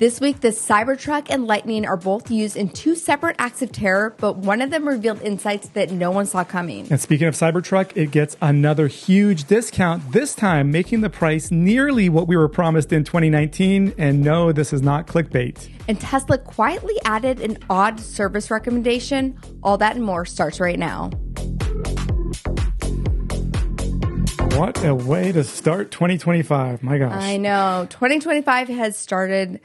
This week, the Cybertruck and Lightning are both used in two separate acts of terror, but one of them revealed insights that no one saw coming. And speaking of Cybertruck, it gets another huge discount, this time making the price nearly what we were promised in 2019. And no, this is not clickbait. And Tesla quietly added an odd service recommendation. All that and more starts right now. What a way to start 2025. My gosh. I know. 2025 has started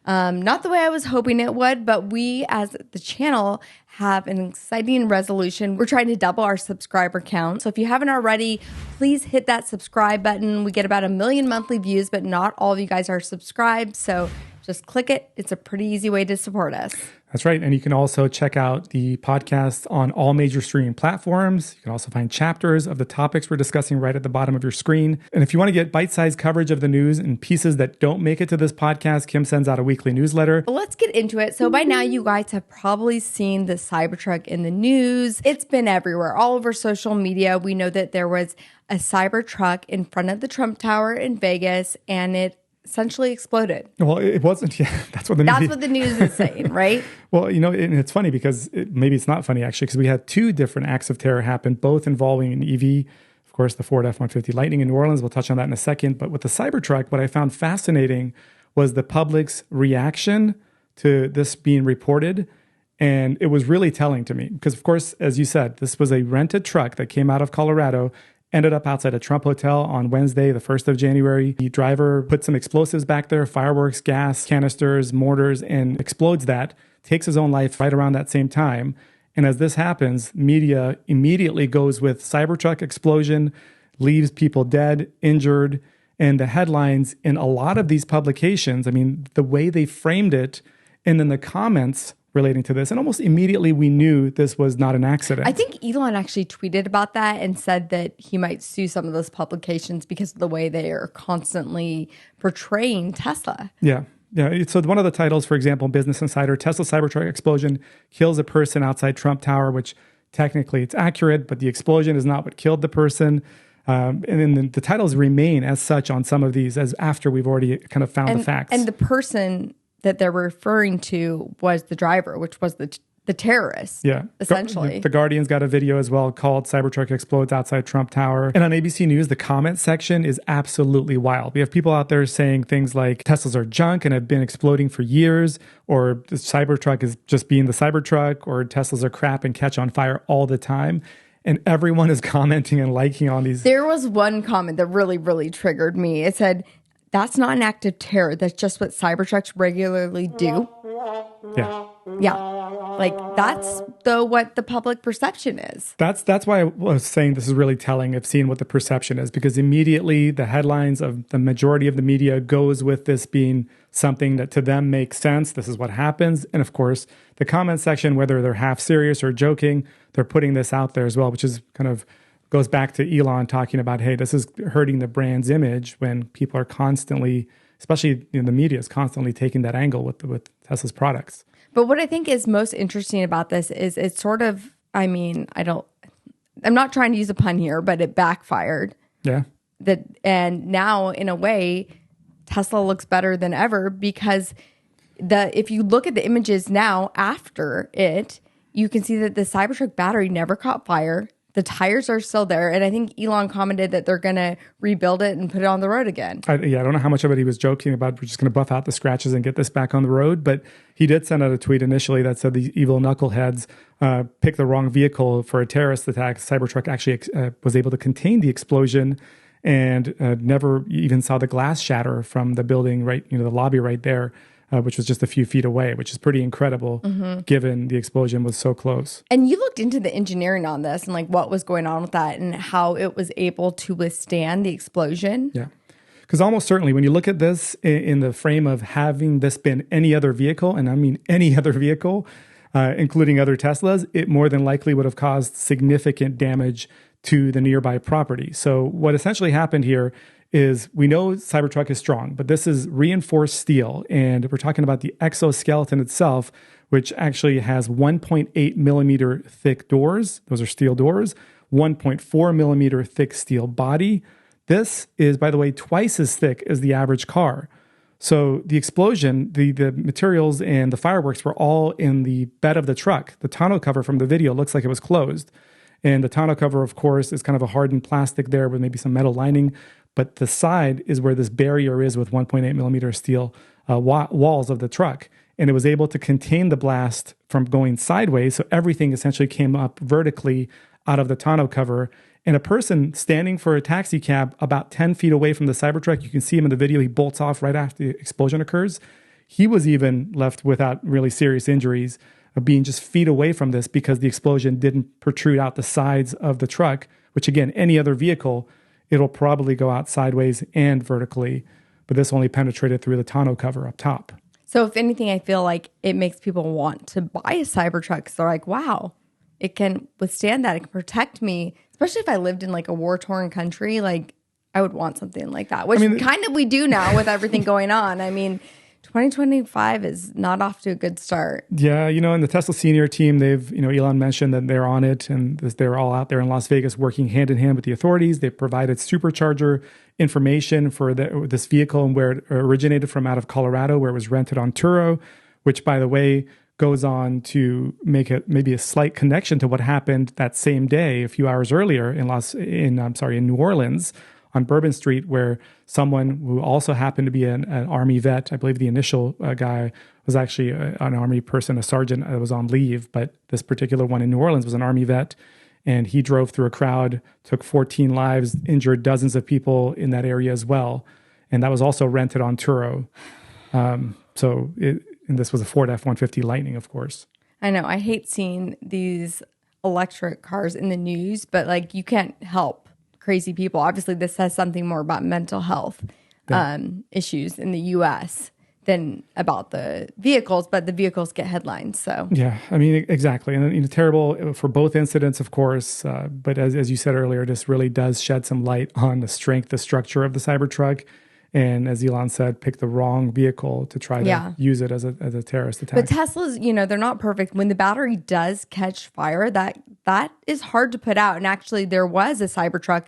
not the way I was hoping it would, but we as the channel have an exciting resolution. We're trying to double our subscriber count. So if you haven't already, please hit that subscribe button. We get about 1 million monthly views, but not all of you guys are subscribed. So just click it. It's a pretty easy way to support us. That's right. And you can also check out the podcast on all major streaming platforms. You can also find chapters of the topics we're discussing right at the bottom of your screen. And if you want to get bite-sized coverage of the news and pieces that don't make it to this podcast, Kim sends out a weekly newsletter. But let's get into it. So by now, you guys have probably seen the Cybertruck in the news. It's been everywhere, all over social media. We know that there was a Cybertruck in front of the Trump Tower in Vegas, and it essentially exploded. Well, it wasn't. Yeah, that's what the news is saying, right? Well, you know, and it's funny because maybe it's not funny actually, because we had two different acts of terror happen, both involving an EV. Of course, the Ford F-150 Lightning in New Orleans. We'll touch on that in a second. But with the Cybertruck, what I found fascinating was the public's reaction to this being reported. And it was really telling to me because, of course, as you said, this was a rented truck that came out of Colorado, ended up outside a Trump hotel on Wednesday, the 1st of January. The driver put some explosives back there, fireworks, gas, canisters, mortars, and explodes that, takes his own life right around that same time. And as this happens, media immediately goes with Cybertruck explosion, leaves people dead, injured, and the headlines in a lot of these publications, I mean, the way they framed it, and then the comments relating to this. And almost immediately we knew this was not an accident. I think Elon actually tweeted about that and said that he might sue some of those publications because of the way they are constantly portraying Tesla. Yeah. Yeah. So one of the titles, for example, Business Insider, Tesla Cybertruck explosion kills a person outside Trump Tower, which technically it's accurate, but the explosion is not what killed the person. And then the titles remain as such on some of these as after we've already kind of found the facts. And the person that they're referring to was the driver, which was the terrorist. Yeah. Essentially. The Guardian's got a video as well called Cybertruck Explodes Outside Trump Tower. And on ABC News, the comment section is absolutely wild. We have people out there saying things like Teslas are junk and have been exploding for years, or the Cybertruck is just being the Cybertruck, or Teslas are crap and catch on fire all the time. And everyone is commenting and liking on these. There was one comment that really, really triggered me. It said, "That's not an act of terror. That's just what Cybertrucks regularly do." Yeah. Yeah. Like that's what the public perception is. That's why I was saying this is really telling of seeing what the perception is, because immediately the headlines of the majority of the media goes with this being something that to them makes sense. This is what happens. And of course, the comment section, whether they're half serious or joking, they're putting this out there as well, which is kind of goes back to Elon talking about, hey, this is hurting the brand's image when people are constantly, especially in the media, is constantly taking that angle with Tesla's products. But what I think is most interesting about this is it's sort of, I mean, I'm not trying to use a pun here, but it backfired. Yeah. And now in a way, Tesla looks better than ever because if you look at the images now after it, you can see that the Cybertruck battery never caught fire. The tires are still there. And I think Elon commented that they're going to rebuild it and put it on the road again. I don't know how much of it he was joking about. We're just going to buff out the scratches and get this back on the road. But he did send out a tweet initially that said the evil knuckleheads picked the wrong vehicle for a terrorist attack. Cybertruck actually was able to contain the explosion and never even saw the glass shatter from the building, right, the lobby right there. Which was just a few feet away, which is pretty incredible given the explosion was so close. And you looked into the engineering on this and like what was going on with that and how it was able to withstand the explosion. Yeah. Because almost certainly when you look at this in the frame of having this been any other vehicle, and I mean any other vehicle, including other Teslas, it more than likely would have caused significant damage to the nearby property. So what essentially happened here is we know Cybertruck is strong, but this is reinforced steel. And we're talking about the exoskeleton itself, which actually has 1.8 millimeter thick doors. Those are steel doors, 1.4 millimeter thick steel body. This is, by the way, twice as thick as the average car. So the explosion, the materials and the fireworks were all in the bed of the truck. The tonneau cover from the video looks like it was closed. And the tonneau cover, of course, is kind of a hardened plastic there with maybe some metal lining. But the side is where this barrier is with 1.8 millimeter steel walls of the truck. And it was able to contain the blast from going sideways. So everything essentially came up vertically out of the tonneau cover. And a person standing for a taxi cab about 10 feet away from the Cybertruck, you can see him in the video, he bolts off right after the explosion occurs. He was even left without really serious injuries of being just feet away from this because the explosion didn't protrude out the sides of the truck, which again, any other vehicle, it'll probably go out sideways and vertically, but this only penetrated through the tonneau cover up top. So if anything, I feel like it makes people want to buy a Cybertruck because they're like, wow, it can withstand that. It can protect me, especially if I lived in like a war-torn country. Like I would want something like that, which kind of we do now with everything going on. I mean, 2025 is not off to a good start. Yeah, and the Tesla senior team, they've, Elon mentioned that they're on it and they're all out there in Las Vegas working hand in hand with the authorities. They've provided supercharger information for this vehicle and where it originated from out of Colorado, where it was rented on Turo, which, by the way, goes on to make it maybe a slight connection to what happened that same day, a few hours earlier in New Orleans on Bourbon Street, where someone who also happened to be an Army vet, I believe the initial guy was actually an Army person, a sergeant that was on leave, but this particular one in New Orleans was an Army vet, and he drove through a crowd, took 14 lives, injured dozens of people in that area as well, and that was also rented on Turo. And this was a Ford F-150 Lightning, of course. I know. I hate seeing these electric cars in the news, but like you can't help crazy people. Obviously, this says something more about mental health issues in the U.S. than about the vehicles, but the vehicles get headlines. So yeah, I mean, exactly. And terrible for both incidents, of course. But as you said earlier, this really does shed some light on the structure of the Cybertruck. And as Elon said, pick the wrong vehicle to try to use it as a terrorist attack. But Teslas, they're not perfect. When the battery does catch fire, that is hard to put out. And actually, there was a Cybertruck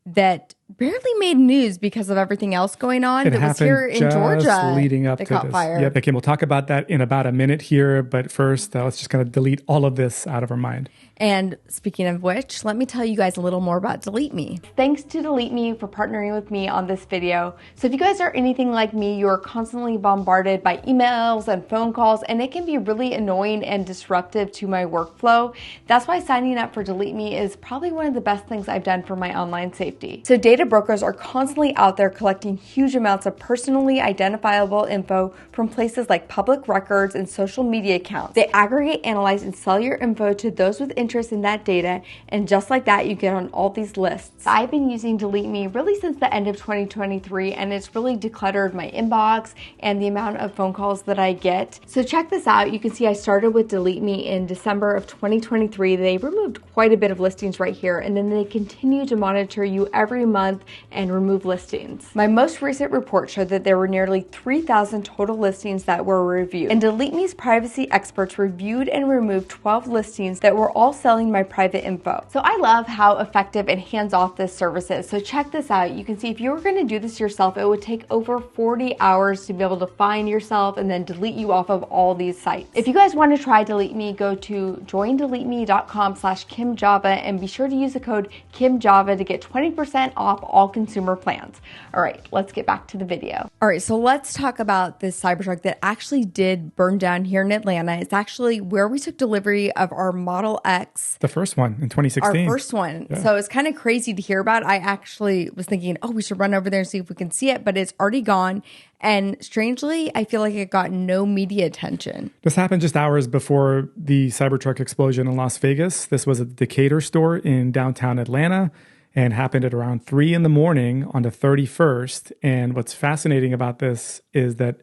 that barely made news because of everything else going on. It was here in Georgia leading up to caught this. fire. Yep. Okay, we'll talk about that in about a minute here. But first, let's just kind of delete all of this out of our mind. And speaking of which, let me tell you guys a little more about Delete Me. Thanks to Delete Me for partnering with me on this video. So if you guys are anything like me, you are constantly bombarded by emails and phone calls, and it can be really annoying and disruptive to my workflow. That's why signing up for Delete Me is probably one of the best things I've done for my online safety. So data brokers are constantly out there collecting huge amounts of personally identifiable info from places like public records and social media accounts. They aggregate, analyze, and sell your info to those with interest in that data, and just like that, you get on all these lists. I've been using Delete Me really since the end of 2023, and it's really decluttered my inbox and the amount of phone calls that I get. So check this out. You can see I started with Delete Me in December of 2023. They removed quite a bit of listings right here, and then they continue to monitor you every month and remove listings. My most recent report showed that there were nearly 3,000 total listings that were reviewed, and Delete Me's privacy experts reviewed and removed 12 listings that were all selling my private info. So I love how effective and hands-off this service is. So check this out. You can see if you were going to do this yourself, it would take over 40 hours to be able to find yourself and then delete you off of all these sites. If you guys want to try Delete Me, go to joindeleteme.com/KimJava and be sure to use the code KimJava to get 20% off all consumer plans. All right, let's get back to the video. All right, so let's talk about this Cybertruck that actually did burn down here in Atlanta. It's actually where we took delivery of our Model X. The first one in 2016. Our first one. Yeah. So it's kind of crazy to hear about. I actually was thinking, we should run over there and see if we can see it, but it's already gone. And strangely, I feel like it got no media attention. This happened just hours before the Cybertruck explosion in Las Vegas. This was a Decatur store in downtown Atlanta and happened at around 3 a.m. on the 31st. And what's fascinating about this is that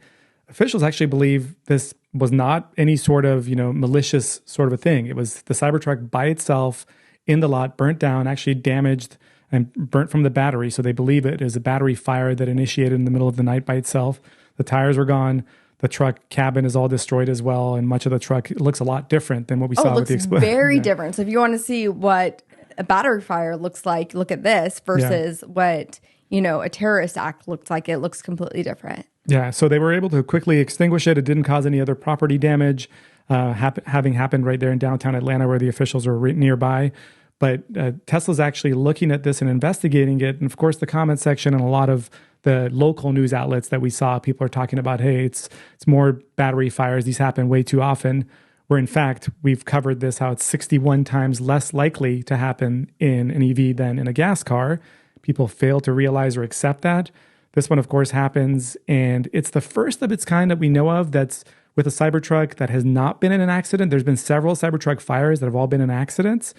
officials actually believe this was not any sort of, malicious sort of a thing. It was the Cybertruck by itself in the lot, burnt down, actually damaged and burnt from the battery. So they believe it is a battery fire that initiated in the middle of the night by itself. The tires were gone. The truck cabin is all destroyed as well. And much of the truck looks a lot different than what we saw with the explosion. Very different. So if you want to see what a battery fire looks like, look at this versus what, a terrorist act looks like. It looks completely different. Yeah, so they were able to quickly extinguish it. It didn't cause any other property damage, having happened right there in downtown Atlanta where the officials were nearby. But Tesla's actually looking at this and investigating it. And of course, the comment section and a lot of the local news outlets that we saw, people are talking about, hey, it's more battery fires. These happen way too often. Where in fact, we've covered this, how it's 61 times less likely to happen in an EV than in a gas car. People fail to realize or accept that. This one, of course, happens, and it's the first of its kind that we know of that's with a Cybertruck that has not been in an accident. There's been several Cybertruck fires that have all been in accidents.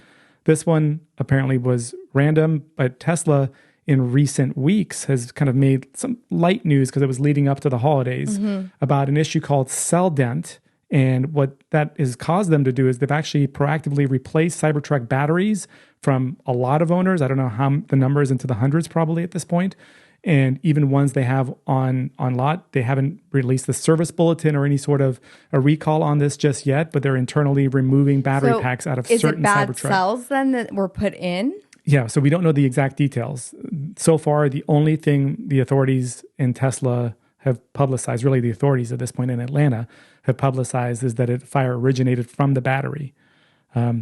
This one apparently was random, but Tesla in recent weeks has kind of made some light news because it was leading up to the holidays about an issue called cell dent. And what that has caused them to do is they've actually proactively replaced Cybertruck batteries from a lot of owners. I don't know how the number is, into the hundreds probably at this point. And even ones they have on lot, they haven't released the service bulletin or any sort of a recall on this just yet, but they're internally removing battery packs out of certain Cybertruck. Is it bad cells then that were put in? Yeah, so we don't know the exact details. So far, the only thing the authorities in Tesla have publicized, really the authorities at this point in Atlanta have publicized, is that fire originated from the battery.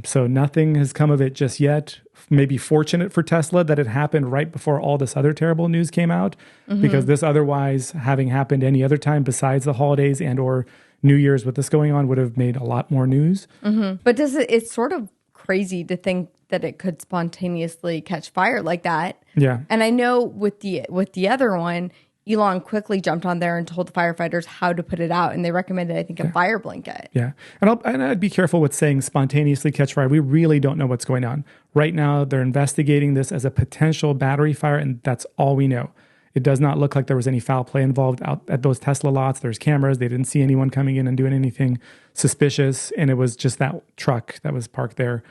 So nothing has come of it just yet. Maybe fortunate for Tesla that it happened right before all this other terrible news came out, because this otherwise, having happened any other time besides the holidays and or New Year's with this going on, would have made a lot more news. But it's sort of crazy to think that it could spontaneously catch fire like that. Yeah. And I know with the other one, Elon quickly jumped on there and told the firefighters how to put it out. And they recommended, I think, a fire blanket. Yeah. And I'd be careful with saying spontaneously catch fire. We really don't know what's going on. Right now, they're investigating this as a potential battery fire, and that's all we know. It does not look like there was any foul play involved out at those Tesla lots. There's cameras. They didn't see anyone coming in and doing anything suspicious. And it was just that truck that was parked there,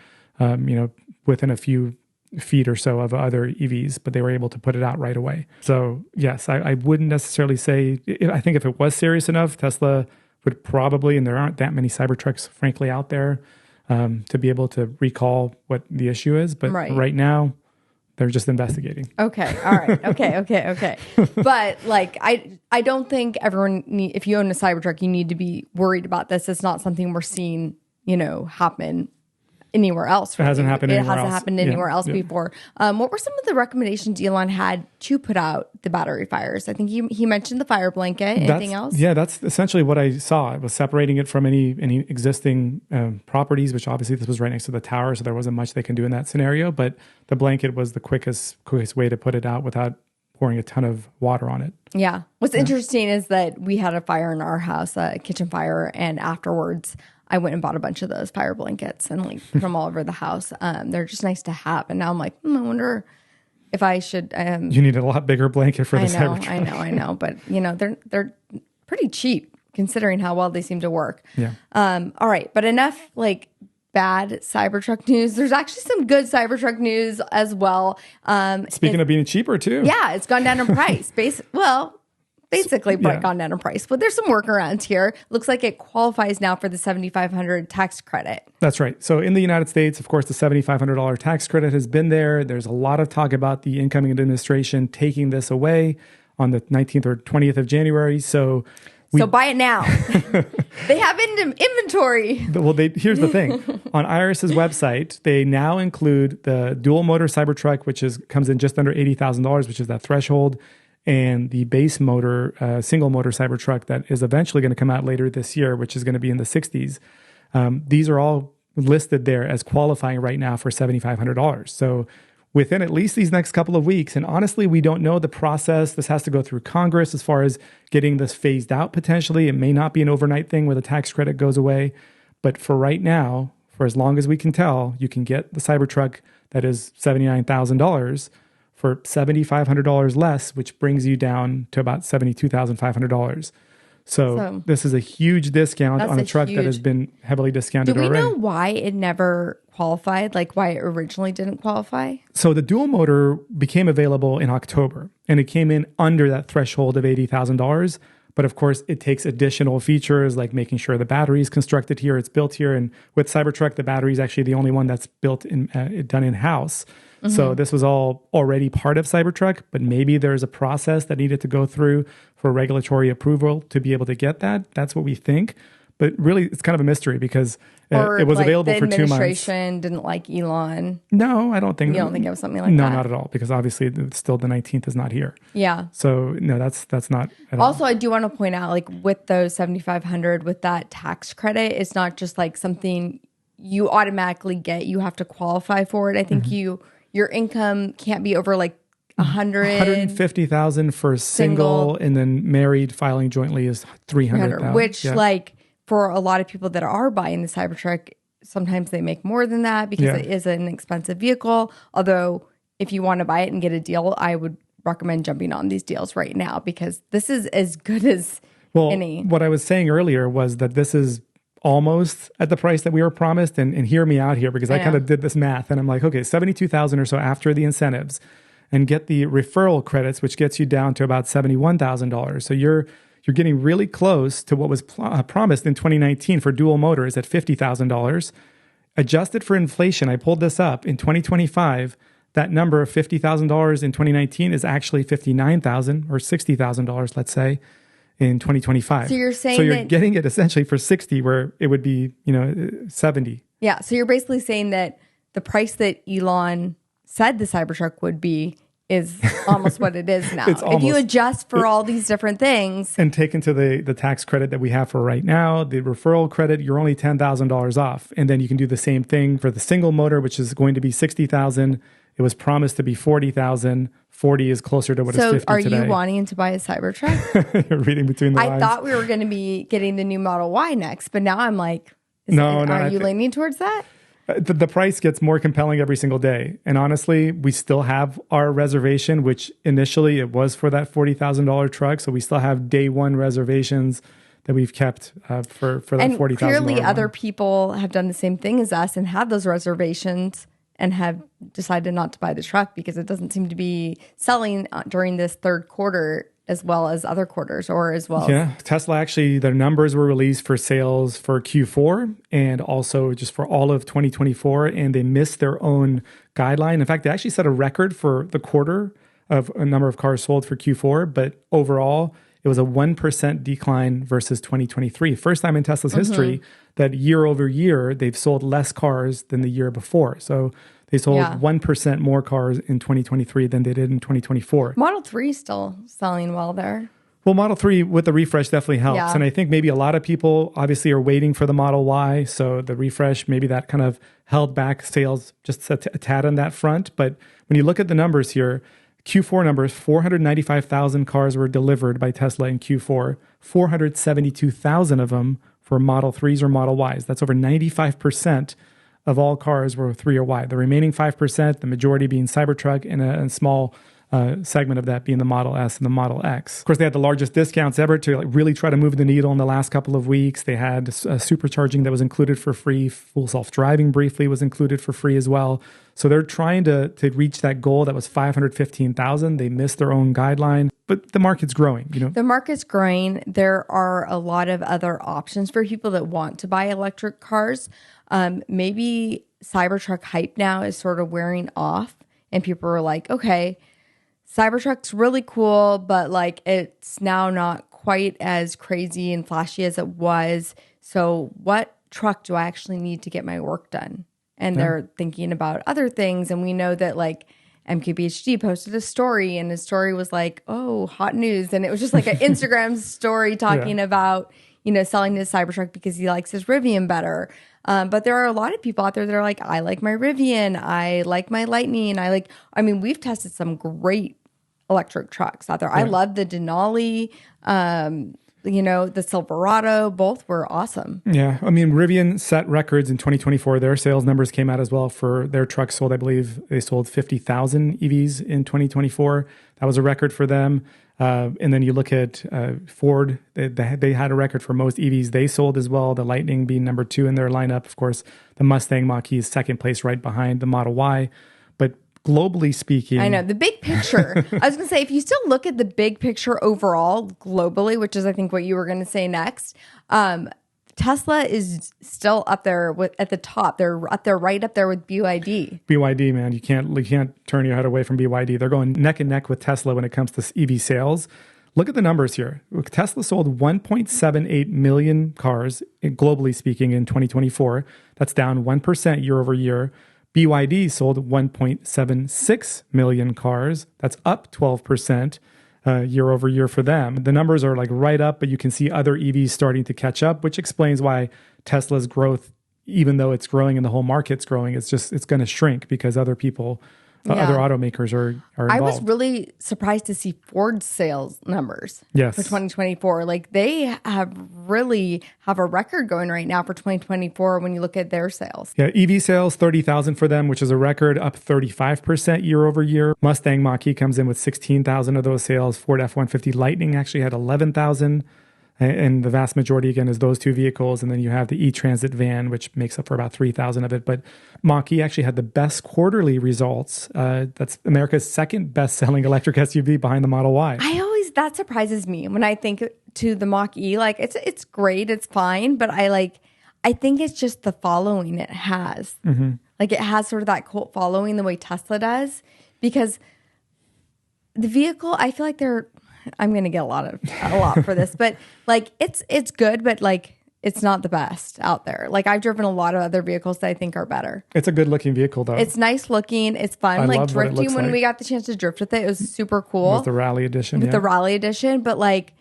within a few feet or so of other EVs, but they were able to put it out right away. So yes, I wouldn't necessarily say, I think if it was serious enough, Tesla would probably, and there aren't that many Cybertrucks, frankly, out there to be able to recall what the issue is. But right now, they're just investigating. Okay. All right. Okay. But like, I don't think if you own a Cybertruck, you need to be worried about this. It's not something we're seeing, happen anywhere else. Really. It hasn't happened anywhere else before. What were some of the recommendations Elon had to put out the battery fires? I think he mentioned the fire blanket. Anything else? Yeah, that's essentially what I saw. It was separating it from any existing properties, which obviously this was right next to the tower, so there wasn't much they can do in that scenario. But the blanket was the quickest way to put it out without pouring a ton of water on it. Yeah. What's interesting is that we had a fire in our house, a kitchen fire, and afterwards I went and bought a bunch of those fire blankets and like put them all over the house. They're just nice to have. And now I'm like, I wonder if I should. You need a lot bigger blanket for the Cybertruck. I know. But they're pretty cheap considering how well they seem to work. Yeah. All right. But enough like bad Cybertruck news. There's actually some good Cybertruck news as well. Speaking of being cheaper too. Yeah. It's gone down in price. Basically gone down in price. But there's some workarounds here. Looks like it qualifies now for the $7,500 tax credit. That's right. So in the United States, of course, the $7,500 tax credit has been there. There's a lot of talk about the incoming administration taking this away on the 19th or 20th of January. So buy it now. They have inventory. Well, here's the thing. On IRS's website, they now include the dual motor Cybertruck, which comes in just under $80,000, which is that threshold, and the base motor, single motor Cybertruck that is eventually going to come out later this year, which is going to be in the 60s. These are all listed there as qualifying right now for $7,500. So within at least these next couple of weeks, and honestly, we don't know the process. This has to go through Congress as far as getting this phased out potentially. It may not be an overnight thing where the tax credit goes away. But for right now, for as long as we can tell, you can get the Cybertruck that is $79,000 for $7,500 less, which brings you down to about $72,500. So this is a huge discount on a truck that has been heavily discounted already. Do we know why it never qualified, like why it originally didn't qualify? So the dual motor became available in October, and it came in under that threshold of $80,000. But of course, it takes additional features like making sure the battery is constructed here, it's built here. And with Cybertruck, the battery is actually the only one that's built done in-house. So this was all already part of Cybertruck, but maybe there's a process that needed to go through for regulatory approval to be able to get that. That's what we think. But really, it's kind of a mystery because it was available for 2 months. The administration didn't like Elon. No, I don't think. You don't think it was something like no, that? No, not at all. Because obviously, still the 19th is not here. Yeah. So no, that's not at Also, all. I do want to point out, like with those 7,500, with that tax credit, it's not just like something you automatically get. You have to qualify for it. I think your income can't be over like 150,000 for single, and then married filing jointly is 300,000. Which like for a lot of people that are buying the Cybertruck, sometimes they make more than that because it is an expensive vehicle. Although if you want to buy it and get a deal, I would recommend jumping on these deals right now because this is as good as any. What I was saying earlier was that this is almost at the price that we were promised. And hear me out here because I kind of did this math and I'm like, okay, 72,000 or so after the incentives and get the referral credits, which gets you down to about $71,000. So you're getting really close to what was promised in 2019 for dual motors at $50,000. Adjusted for inflation, I pulled this up, in 2025, that number of $50,000 in 2019 is actually $59,000 or $60,000, let's say, in 2025. So you're saying you're getting it essentially for 60 where it would be, 70. Yeah, so you're basically saying that the price that Elon said the Cybertruck would be is almost what it is now. If you adjust for all these different things. And take into the tax credit that we have for right now, the referral credit, you're only $10,000 off. And then you can do the same thing for the single motor, which is going to be $60,000. It was promised to be $40,000. 40 is closer to what is 50 today. So are you wanting to buy a Cybertruck? You're reading between the lines. I thought we were going to be getting the new Model Y next, but now I'm like, are you leaning towards that? The price gets more compelling every single day. And honestly, we still have our reservation, which initially it was for that $40,000 truck. So we still have day one reservations that we've kept for that $40,000. And clearly other people have done the same thing as us and had those reservations and have decided not to buy the truck because it doesn't seem to be selling during this third quarter as well as other quarters or as well. Yeah, Tesla actually, their numbers were released for sales for Q4 and also just for all of 2024, and they missed their own guideline. In fact, they actually set a record for the quarter of a number of cars sold for Q4, but overall, it was a 1% decline versus 2023. First time in Tesla's history that year over year, they've sold less cars than the year before. So they sold 1% more cars in 2023 than they did in 2024. Model 3 is still selling well there. Well, Model 3 with the refresh definitely helps. Yeah. And I think maybe a lot of people obviously are waiting for the Model Y. So the refresh, maybe that kind of held back sales just a tad on that front. But when you look at the numbers here, Q4 numbers, 495,000 cars were delivered by Tesla in Q4. 472,000 of them for Model 3s or Model Ys. That's over 95% of all cars were 3 or Y. The remaining 5%, the majority being Cybertruck and a small segment of that being the Model S and the Model X. Of course, they had the largest discounts ever to really try to move the needle in the last couple of weeks. They had supercharging that was included for free. Full self-driving briefly was included for free as well. So they're trying to reach that goal that was 515,000. They missed their own guideline, but the market's growing. The market's growing. There are a lot of other options for people that want to buy electric cars. Maybe Cybertruck hype now is sort of wearing off and people are like, okay, Cybertruck's really cool, but like it's now not quite as crazy and flashy as it was. So what truck do I actually need to get my work done? And they're thinking about other things. And we know that like MKBHD posted a story and his story was like, oh, hot news. And it was just like an Instagram story talking about, selling his Cybertruck because he likes his Rivian better. But there are a lot of people out there that are like, I like my Rivian. I like my Lightning. We've tested some great electric trucks out there. I love the Denali, the Silverado. Both were awesome. Yeah. Rivian set records in 2024. Their sales numbers came out as well for their trucks sold. I believe they sold 50,000 EVs in 2024. That was a record for them. And then you look at Ford, they had a record for most EVs they sold as well, the Lightning being number 2 in their lineup. Of course, the Mustang Mach-E is second place right behind the Model Y. But globally speaking... I know, the big picture. I was going to say, if you still look at the big picture overall, globally, which is I think what you were going to say next, Tesla is still up there at the top. They're up there, right up there with BYD. BYD, man, you can't turn your head away from BYD. They're going neck and neck with Tesla when it comes to EV sales. Look at the numbers here. Tesla sold 1.78 million cars, globally speaking, in 2024. That's down 1% year over year. BYD sold 1.76 million cars. That's up 12% year over year for them. The numbers are like right up, but you can see other EVs starting to catch up, which explains why Tesla's growth, even though it's growing and the whole market's growing, it's going to shrink because other people, other automakers are involved. I was really surprised to see Ford's sales numbers for 2024. Like they really have a record going right now for 2024 when you look at their sales. Yeah, EV sales, 30,000 for them, which is a record, up 35% year over year. Mustang Mach-E comes in with 16,000 of those sales. Ford F-150 Lightning actually had 11,000. And the vast majority, again, is those two vehicles. And then you have the e-Transit van, which makes up for about 3,000 of it. But Mach-E actually had the best quarterly results. That's America's second best-selling electric SUV behind the Model Y. That surprises me when I think to the Mach-E. Like, it's great, it's fine. But I think it's just the following it has. Mm-hmm. Like, it has sort of that cult following the way Tesla does. Because the vehicle, I feel like I'm going to get a lot for this, but like it's good, but like it's not the best out there. Like I've driven a lot of other vehicles that I think are better. It's a good looking vehicle though. It's nice looking. It's fun. I like drifting when we got the chance to drift with it, it was super cool. With the Rally Edition. The Rally Edition. But like,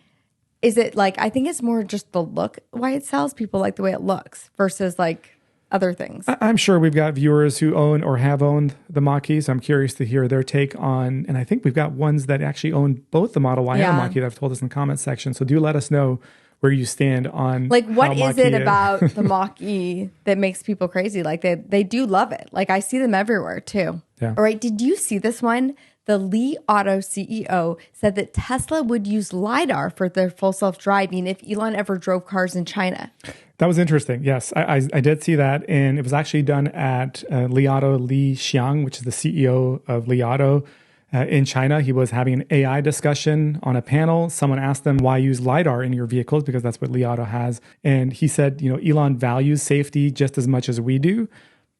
is it like, I think it's more just the look, why it sells. People like the way it looks versus like other things. I'm sure we've got viewers who own or have owned the Mach-E, so I'm curious to hear their take on, and I think we've got ones that actually own both the Model Y and the Mach-E that have told us in the comments section. So do let us know where you stand on like what is it about the Mach-E that makes people crazy? Like they do love it. Like I see them everywhere too. Yeah. All right. Did you see this one? The Li Auto CEO said that Tesla would use LIDAR for their full self-driving if Elon ever drove cars in China. That was interesting. Yes, I did see that. And it was actually done at Li Auto, Li Xiang, which is the CEO of Li Auto in China. He was having an AI discussion on a panel. Someone asked him, why use LIDAR in your vehicles? Because that's what Li Auto has. And he said, Elon values safety just as much as we do.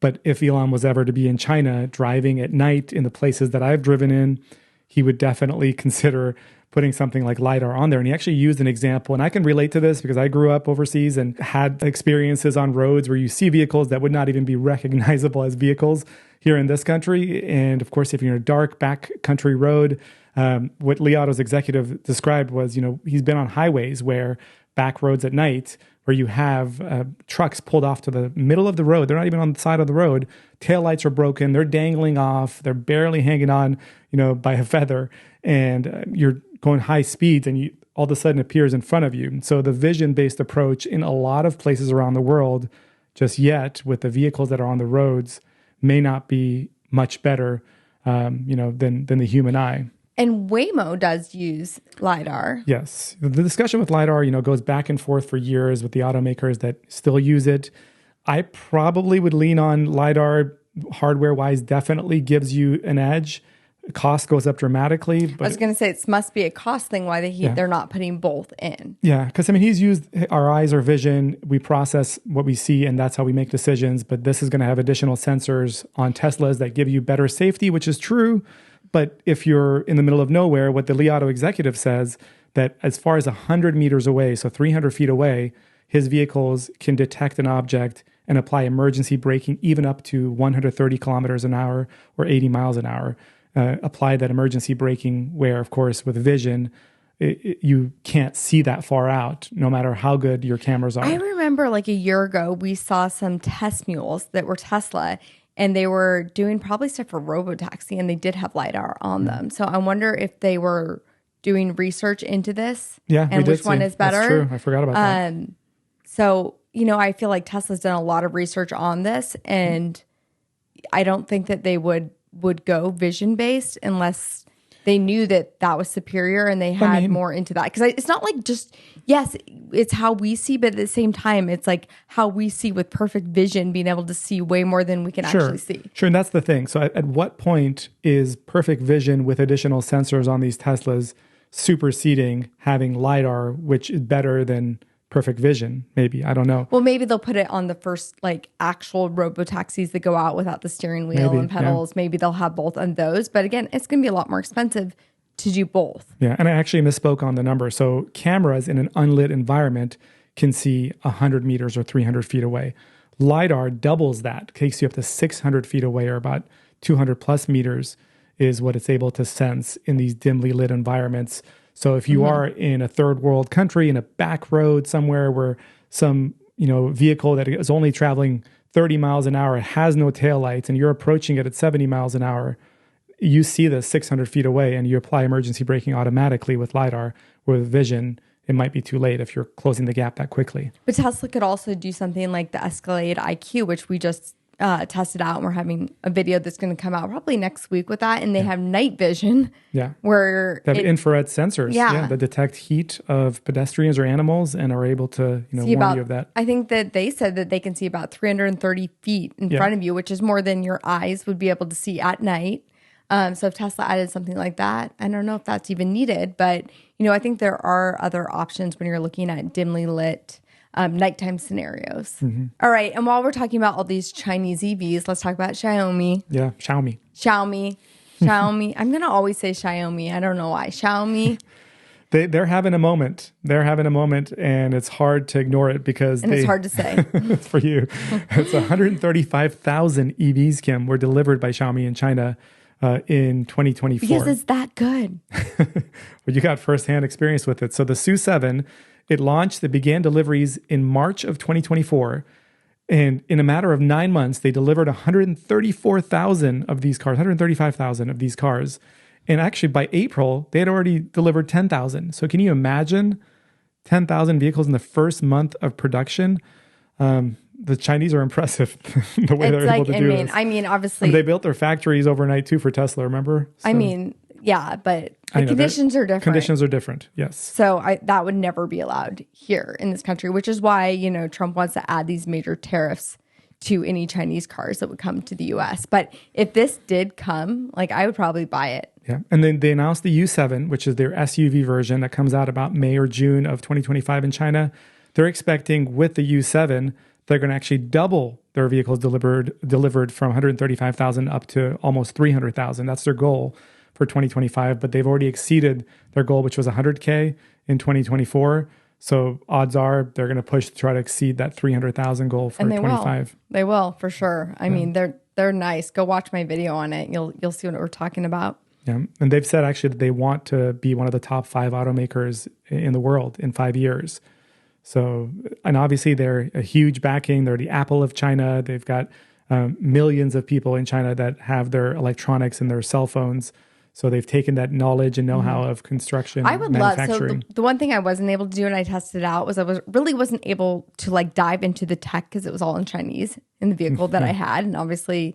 But if Elon was ever to be in China driving at night in the places that I've driven in, he would definitely consider putting something like LIDAR on there. And he actually used an example, and I can relate to this because I grew up overseas and had experiences on roads where you see vehicles that would not even be recognizable as vehicles here in this country. And of course, if you're in a dark backcountry road, what Li Auto's executive described was, he's been on highways where back roads at night, where you have trucks pulled off to the middle of the road. They're not even on the side of the road. Taillights are broken. They're dangling off. They're barely hanging on, by a feather. And you're going high speeds and all of a sudden appears in front of you. So the vision-based approach in a lot of places around the world, just yet with the vehicles that are on the roads, may not be much better, than the human eye. And Waymo does use LIDAR. Yes. The discussion with LIDAR, goes back and forth for years with the automakers that still use it. I probably would lean on LIDAR hardware-wise, definitely gives you an edge. Cost goes up dramatically. But I was going to say it must be a cost thing why they're not putting both in. Yeah, because he's used our eyes, our vision. We process what we see, and that's how we make decisions. But this is going to have additional sensors on Teslas that give you better safety, which is true. But if you're in the middle of nowhere, what the Li Auto executive says, that as far as 100 meters away, so 300 feet away, his vehicles can detect an object and apply emergency braking even up to 130 kilometers an hour or 80 miles an hour. Apply that emergency braking where, of course, with vision, you can't see that far out, no matter how good your cameras are. I remember like a year ago, we saw some test mules that were Tesla, and they were doing probably stuff for Robotaxi, and they did have LIDAR on them. So I wonder if they were doing research into this and which one is better. That's true. I forgot about that. So, I feel like Tesla's done a lot of research on this, and I don't think that they would go vision-based unless they knew that was superior and they had more into that. Because it's not like just, yes, it's how we see, but at the same time, it's like how we see with perfect vision, being able to see way more than we can actually see. Sure, and that's the thing. So at what point is perfect vision with additional sensors on these Teslas superseding having LIDAR, which is better than perfect vision. Maybe, I don't know. Well, maybe they'll put it on the first like actual robotaxis that go out without the steering wheel and pedals. Yeah. Maybe they'll have both on those. But again, it's going to be a lot more expensive to do both. Yeah, and I actually misspoke on the number. So cameras in an unlit environment can see 100 meters or 300 feet away. LIDAR doubles that, takes you up to 600 feet away, or about 200 plus meters is what it's able to sense in these dimly lit environments. So if you are in a third world country, in a back road somewhere where some vehicle that is only traveling 30 miles an hour has no taillights, and you're approaching it at 70 miles an hour, you see this 600 feet away and you apply emergency braking automatically with LIDAR. With vision, it might be too late if you're closing the gap that quickly. But Tesla could also do something like the Escalade IQ, which we just tested out, and we're having a video that's going to come out probably next week with that. And they have night vision. Yeah. Where they have infrared sensors. Yeah. That detect heat of pedestrians or animals and are able to warn you of that. I think that they said that they can see about 330 feet in front of you, which is more than your eyes would be able to see at night. So if Tesla added something like that, I don't know if that's even needed, but I think there are other options when you're looking at dimly lit nighttime scenarios. All right, and while we're talking about all these Chinese EVs, let's talk about Xiaomi. Yeah, Xiaomi. I'm gonna always say Xiaomi. I don't know why. Xiaomi. They're having a moment. And it's hard to ignore it because it's hard to say. It's for you. It's 135,000 EVs, Kim, were delivered by Xiaomi in China in 2024. Because it's that good. Well, you got firsthand experience with it. So the SU7, it launched, it began deliveries in March of 2024. And in a matter of 9 months, they delivered 134,000 of these cars, 135,000 of these cars. And actually by April, they had already delivered 10,000. So can you imagine 10,000 vehicles in the first month of production? The Chinese are impressive the way they're able to do this. I mean, obviously. They built their factories overnight too for Tesla, remember? So, yeah, but the conditions are different. Conditions are different, yes. So that would never be allowed here in this country, which is why, Trump wants to add these major tariffs to any Chinese cars that would come to the U.S. But if this did come, I would probably buy it. Yeah, and then they announced the U7, which is their SUV version that comes out about May or June of 2025 in China. They're expecting with the U7, they're going to actually double their vehicles delivered from 135,000 up to almost 300,000. That's their goal for 2025, but they've already exceeded their goal, which was 100K in 2024. So odds are they're going to push to try to exceed that 300,000 goal for 25. They will, for sure. I mean, they're nice. Go watch my video on it. You'll see what we're talking about. Yeah, and they've said actually that they want to be one of the top 5 automakers in the world in 5 years. So, and obviously they're a huge backing. They're the Apple of China. They've got millions of people in China that have their electronics and their cell phones. So they've taken that knowledge and know-how of construction, manufacturing. So the one thing I wasn't able to do, and I tested out, was I wasn't able to dive into the tech because it was all in Chinese in the vehicle that I had. And obviously,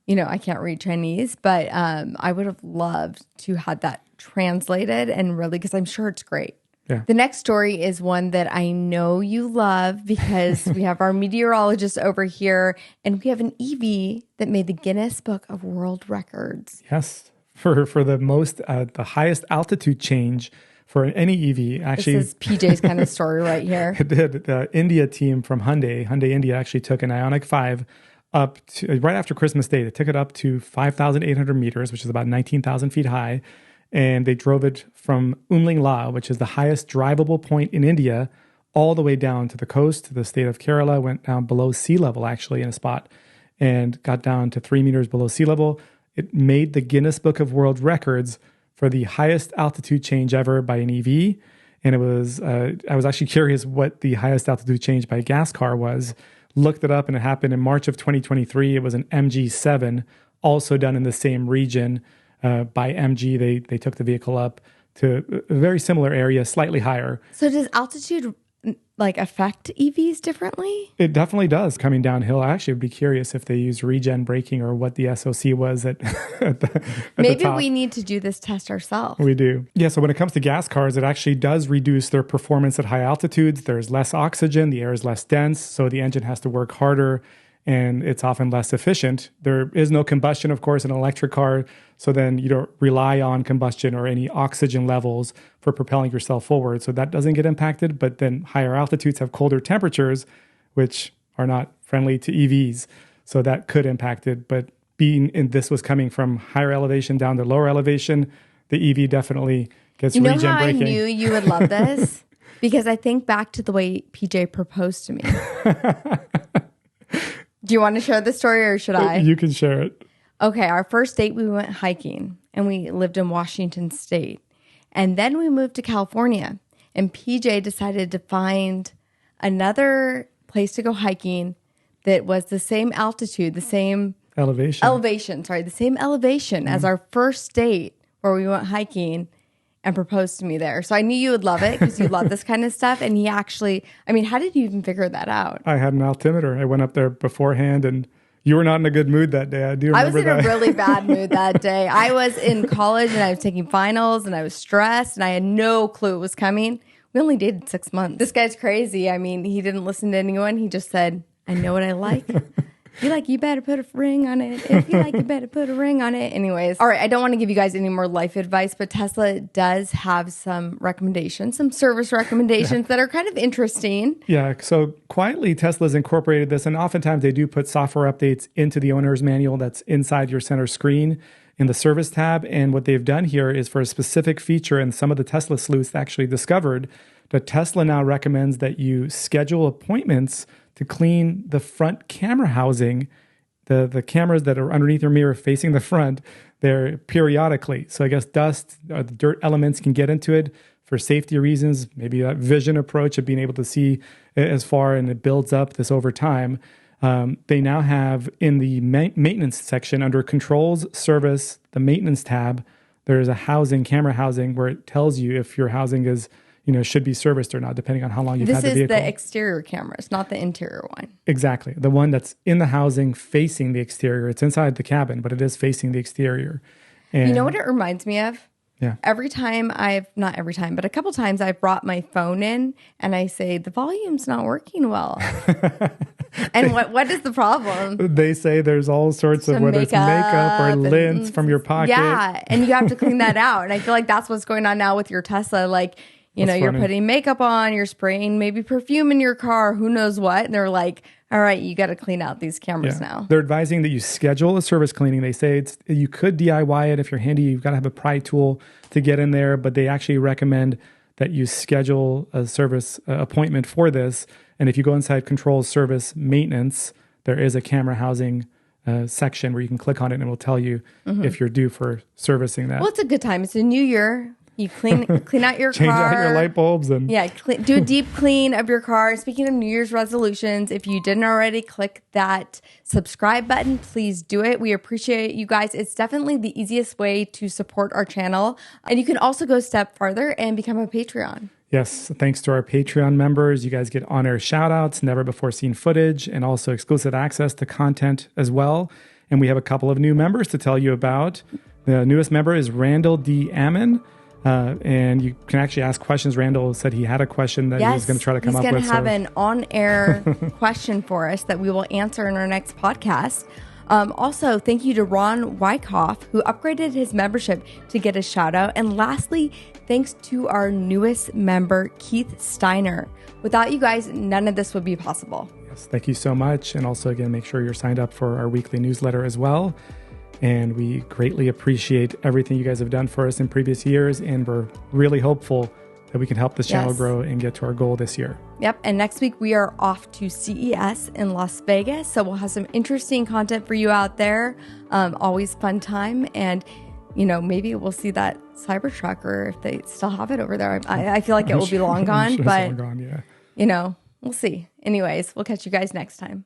I can't read Chinese, but I would have loved to have that translated and really, because I'm sure it's great. Yeah. The next story is one that I know you love because we have our meteorologist over here, and we have an EV that made the Guinness Book of World Records. Yes, for the most, the highest altitude change for any EV. Actually, this is PJ's kind of story right here. It did. The India team from Hyundai India actually took an IONIQ 5 up to, right after Christmas Day. They took it up to 5,800 meters, which is about 19,000 feet high. And they drove it from Umling La, which is the highest drivable point in India, all the way down to the coast, to the state of Kerala, went down below sea level, actually, in a spot, and got down to 3 meters below sea level. It made the Guinness Book of World Records for the highest altitude change ever by an EV. And it was, I was actually curious what the highest altitude change by a gas car was. Looked it up, and it happened in March of 2023. It was an MG7, also done in the same region. By MG, they took the vehicle up to a very similar area, slightly higher. So does altitude affect EVs differently? It definitely does. Coming downhill, I actually would be curious if they used regen braking or what the SOC was at Maybe the top. We need to do this test ourselves. We do. Yeah, so when it comes to gas cars, it actually does reduce their performance at high altitudes. There's less oxygen, the air is less dense, so the engine has to work harder. and it's often less efficient. There is no combustion, of course, in an electric car. So then you don't rely on combustion or any oxygen levels for propelling yourself forward. So that doesn't get impacted. But then higher altitudes have colder temperatures, which are not friendly to EVs. So that could impact it. But this was coming from higher elevation down to lower elevation, the EV definitely gets regen braking. You know how I knew you would love this? Because I think back to the way PJ proposed to me. Do you want to share the story or should I? You can share it. Okay, our first date, we went hiking and we lived in Washington State. And then we moved to California and PJ decided to find another place to go hiking that was the same altitude, the same the same elevation as our first date where we went hiking and proposed to me there. So I knew you would love it because you love this kind of stuff. And he actually, I mean, how did you even figure that out? I had an altimeter. I went up there beforehand and you were not in a good mood that day. I do remember that. I was in a really bad mood that day. I was in college and I was taking finals and I was stressed and I had no clue it was coming. We only dated 6 months. This guy's crazy. I mean, he didn't listen to anyone. He just said, I know what I like. You better put a ring on it. If you like, you better put a ring on it. Anyways. All right. I don't want to give you guys any more life advice, but Tesla does have some recommendations, some service recommendations that are kind of interesting. Yeah. So quietly, Tesla's incorporated this, and oftentimes they do put software updates into the owner's manual that's inside your center screen in the service tab. And what they've done here is for a specific feature, and some of the Tesla sleuths actually discovered that Tesla now recommends that you schedule appointments to clean the front camera housing, the cameras that are underneath your mirror facing the front, they're periodically. So I guess dust or the dirt elements can get into it for safety reasons, maybe that vision approach of being able to see as far, and it builds up this over time. They now have in the maintenance section under controls, service, the maintenance tab, there's a camera housing where it tells you if your housing is should be serviced or not, depending on how long you've had the vehicle. This is the exterior cameras, not the interior one. Exactly. The one that's in the housing facing the exterior. It's inside the cabin, but it is facing the exterior. And you know what it reminds me of? Yeah. Not every time, but a couple times I've brought my phone in and I say, the volume's not working well. And what is the problem? They say there's all sorts of, whether it's makeup or lint from your pocket. Yeah. And you have to clean that out. And I feel like that's what's going on now with your Tesla. Like, you're putting makeup on, you're spraying maybe perfume in your car, who knows what. And they're like, all right, you got to clean out these cameras now. They're advising that you schedule a service cleaning. They say you could DIY it if you're handy. You've got to have a pry tool to get in there, but they actually recommend that you schedule a service appointment for this. And if you go inside controls, service, maintenance, there is a camera housing section where you can click on it and it will tell you if you're due for servicing that. Well, it's a good time. It's a new year. You clean out your Change car. Change out your light bulbs. And do a deep clean of your car. Speaking of New Year's resolutions, if you didn't already click that subscribe button, please do it. We appreciate you guys. It's definitely the easiest way to support our channel. And you can also go a step farther and become a Patreon. Yes, thanks to our Patreon members. You guys get on-air shout-outs, never before seen footage, and also exclusive access to content as well. And we have a couple of new members to tell you about. The newest member is Randall D. Ammon. And you can actually ask questions. Randall said he had a question that he was going to try to come up with. He's going to have an on-air question for us that we will answer in our next podcast. Also, thank you to Ron Wyckoff, who upgraded his membership to get a shout out. And lastly, thanks to our newest member, Keith Steiner. Without you guys, none of this would be possible. Yes, thank you so much. And also, again, make sure you're signed up for our weekly newsletter as well. And we greatly appreciate everything you guys have done for us in previous years. And we're really hopeful that we can help this channel grow and get to our goal this year. Yep. And next week we are off to CES in Las Vegas. So we'll have some interesting content for you out there. Always fun time. And, maybe we'll see that Cybertruck, or if they still have it over there. I feel like it will be long gone, but, it's long gone, yeah. We'll see. Anyways, we'll catch you guys next time.